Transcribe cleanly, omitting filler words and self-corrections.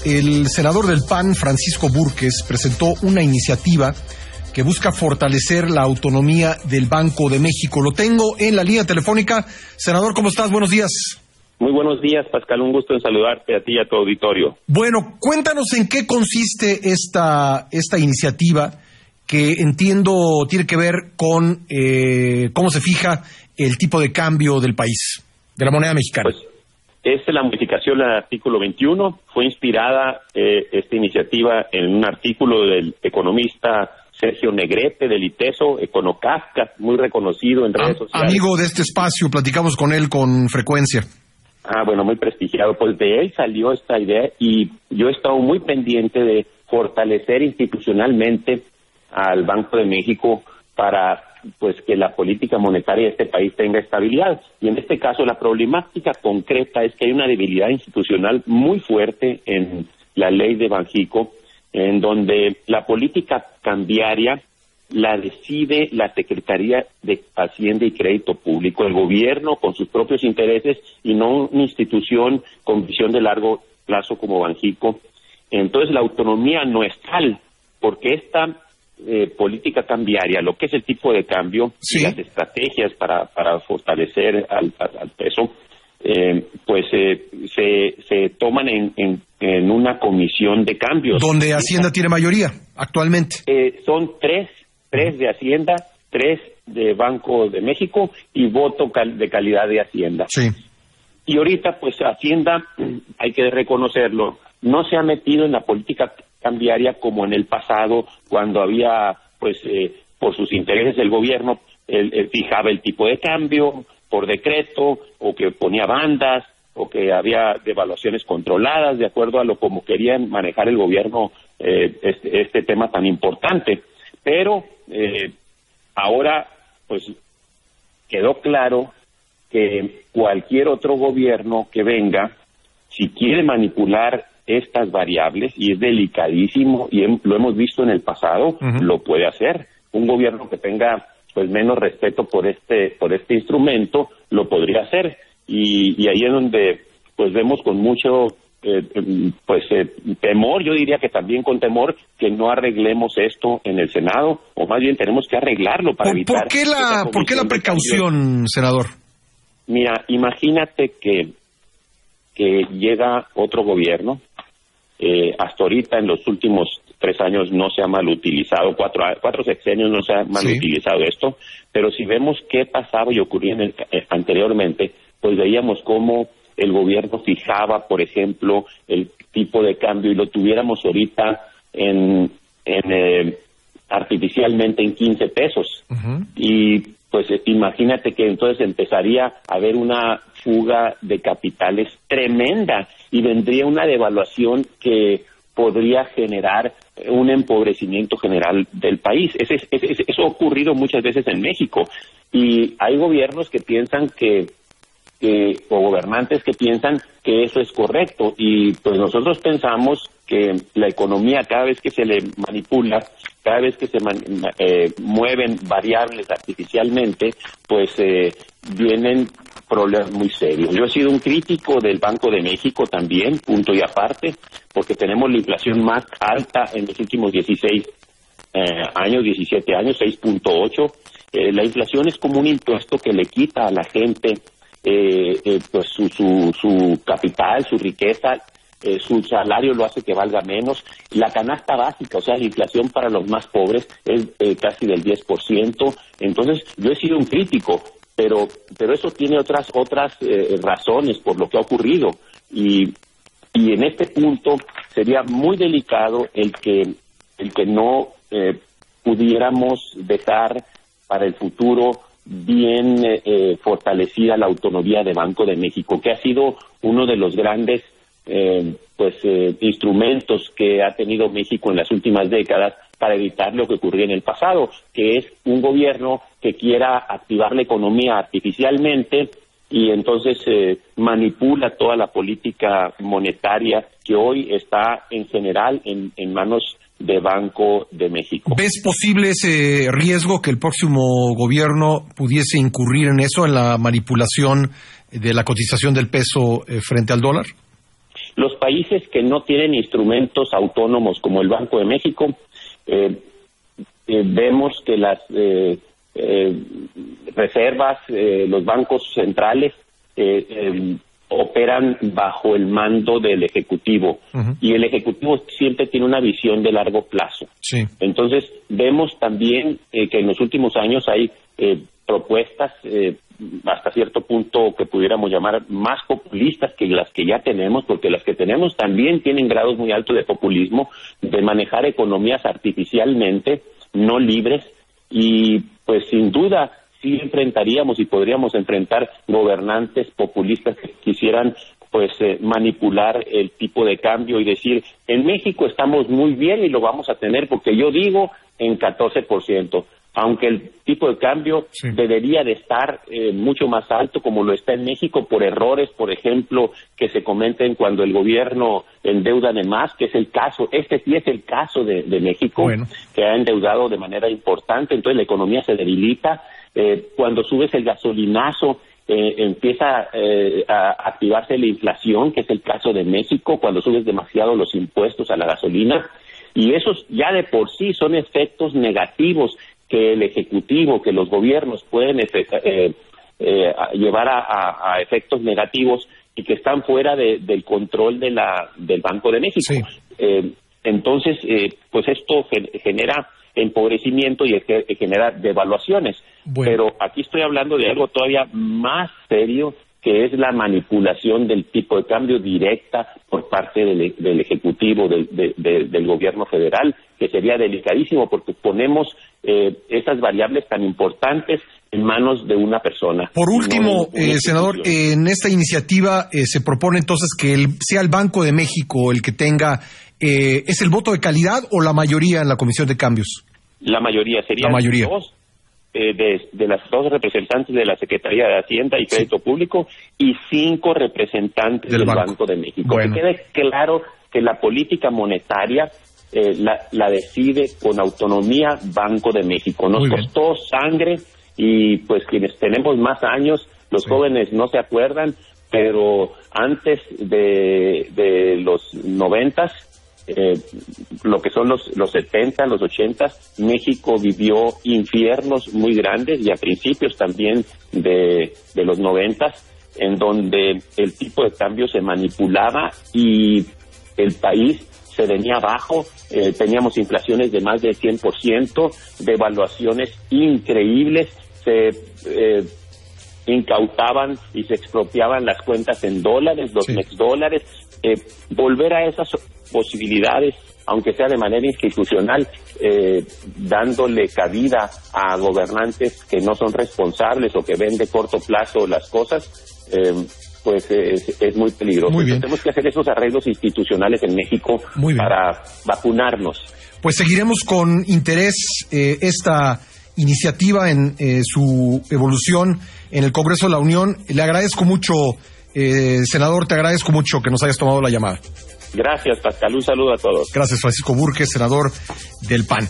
el senador del PAN, Francisco Búrquez, presentó una iniciativa que busca fortalecer la autonomía del Banco de México. Lo tengo en la línea telefónica. Senador, ¿cómo estás? Buenos días. Muy buenos días, Pascal. Un gusto en saludarte a ti y a tu auditorio. Bueno, cuéntanos en qué consiste esta iniciativa que entiendo tiene que ver con cómo se fija el tipo de cambio del país, de la moneda mexicana. Pues es la modificación al artículo 21. Fue inspirada esta iniciativa en un artículo del economista Sergio Negrete del ITESO, Econocasca, muy reconocido en redes sociales. Amigo de este espacio, platicamos con él con frecuencia. Bueno, muy prestigiado. Pues de él salió esta idea y yo he estado muy pendiente de fortalecer institucionalmente al Banco de México para pues que la política monetaria de este país tenga estabilidad. Y en este caso la problemática concreta es que hay una debilidad institucional muy fuerte en la ley de Banxico, en donde la política cambiaria la decide la Secretaría de Hacienda y Crédito Público, el gobierno con sus propios intereses y no una institución con visión de largo plazo como Banxico. Entonces la autonomía no es tal, porque esta política cambiaria, lo que es el tipo de cambio, sí, y las estrategias para fortalecer al peso, se toman en una comisión de cambios. ¿Donde Hacienda tiene mayoría actualmente? Son tres de Hacienda, 3 de Banco de México y voto de calidad de Hacienda. Sí. Y ahorita, pues Hacienda, hay que reconocerlo, no se ha metido en la política cambiaria como en el pasado, cuando había, pues, por sus intereses el gobierno fijaba el tipo de cambio por decreto, o que ponía bandas, o que había devaluaciones controladas, de acuerdo a lo como querían manejar el gobierno este tema tan importante. Pero ahora, pues, quedó claro que cualquier otro gobierno que venga, si quiere manipular estas variables, y es delicadísimo, y lo hemos visto en el pasado, lo puede hacer. Un gobierno que tenga pues menos respeto por este instrumento, lo podría hacer. Y ahí es donde pues vemos con mucho temor, yo diría que también con temor, que no arreglemos esto en el Senado, o más bien tenemos que arreglarlo para evitar... ¿Por qué la precaución, senador? Mira, imagínate que llega otro gobierno, hasta ahorita en los últimos 3 años no se ha mal utilizado, 4 sexenios no se ha mal utilizado esto, pero si vemos qué pasaba y ocurría anteriormente, pues veíamos cómo el gobierno fijaba, por ejemplo, el tipo de cambio y lo tuviéramos ahorita artificialmente en 15 pesos. Y pues imagínate que entonces empezaría a haber una fuga de capitales tremenda y vendría una devaluación que podría generar un empobrecimiento general del país. Eso ha ocurrido muchas veces en México, y hay gobiernos que piensan o gobernantes que piensan que eso es correcto, y pues nosotros pensamos que la economía, cada vez que se le manipula, cada vez que se mueven variables artificialmente, pues vienen problemas muy serios. Yo he sido un crítico del Banco de México también, punto y aparte, porque tenemos la inflación más alta en los últimos 17 años, 6.8. La inflación es como un impuesto que le quita a la gente pues su capital, su riqueza, su salario lo hace que valga menos. La canasta básica, o sea, la inflación para los más pobres es casi del 10%. Entonces, yo he sido un crítico, pero eso tiene otras razones por lo que ha ocurrido, y en este punto sería muy delicado el que no pudiéramos dejar para el futuro bien fortalecida la autonomía de Banco de México, que ha sido uno de los grandes instrumentos que ha tenido México en las últimas décadas para evitar lo que ocurrió en el pasado, que es un gobierno que quiera activar la economía artificialmente y entonces manipula toda la política monetaria que hoy está en general en manos de Banco de México. ¿Ves posible ese riesgo que el próximo gobierno pudiese incurrir en eso, en la manipulación de la cotización del peso frente al dólar? Los países que no tienen instrumentos autónomos como el Banco de México, vemos que las reservas, los bancos centrales operan bajo el mando del Ejecutivo, y el Ejecutivo siempre tiene una visión de largo plazo. Sí. Entonces, vemos también que en los últimos años hay propuestas hasta cierto punto que pudiéramos llamar más populistas que las que ya tenemos, porque las que tenemos también tienen grados muy altos de populismo, de manejar economías artificialmente, no libres, y pues sin duda sí enfrentaríamos y podríamos enfrentar gobernantes populistas que quisieran pues manipular el tipo de cambio y decir, en México estamos muy bien y lo vamos a tener porque yo digo en 14%, aunque el tipo de cambio debería de estar mucho más alto como lo está en México por errores, por ejemplo, que se cometen cuando el gobierno endeuda de más, que es el caso, este sí es el caso de México, que ha endeudado de manera importante, entonces la economía se debilita. Cuando subes el gasolinazo, empieza a activarse la inflación, que es el caso de México, cuando subes demasiado los impuestos a la gasolina, y esos ya de por sí son efectos negativos que el Ejecutivo, que los gobiernos pueden llevar a efectos negativos y que están fuera del control del Banco de México. Sí. Entonces, pues esto genera empobrecimiento y genera devaluaciones. Pero aquí estoy hablando de algo todavía más serio, que es la manipulación del tipo de cambio directa por parte del Ejecutivo, del Gobierno federal, que sería delicadísimo porque ponemos esas variables tan importantes en manos de una persona. Por último, senador, en esta iniciativa se propone entonces que sea el Banco de México el que tenga, ¿es el voto de calidad o la mayoría en la Comisión de Cambios? La mayoría, serían dos. De las dos representantes de la Secretaría de Hacienda y Crédito Público y 5 representantes del Banco de México. Que quede claro que la política monetaria la decide con autonomía Banco de México. Nos costó sangre y pues quienes tenemos más años, los jóvenes no se acuerdan, pero antes de los 90s, lo que son los 70, los 80, México vivió infiernos muy grandes y a principios también de los 90, en donde el tipo de cambio se manipulaba y el país se venía abajo, teníamos inflaciones de más del 100%, devaluaciones increíbles, se incautaban y se expropiaban las cuentas en dólares, los mexdólares, volver a esas posibilidades, aunque sea de manera institucional, dándole cabida a gobernantes que no son responsables o que ven de corto plazo las cosas, pues es muy peligroso. Muy bien. Tenemos que hacer esos arreglos institucionales en México para vacunarnos. Pues seguiremos con interés esta iniciativa en su evolución en el Congreso de la Unión. Le agradezco mucho, senador, te agradezco mucho que nos hayas tomado la llamada. Gracias, Pascal. Un saludo a todos. Gracias, Francisco Burges, senador del PAN.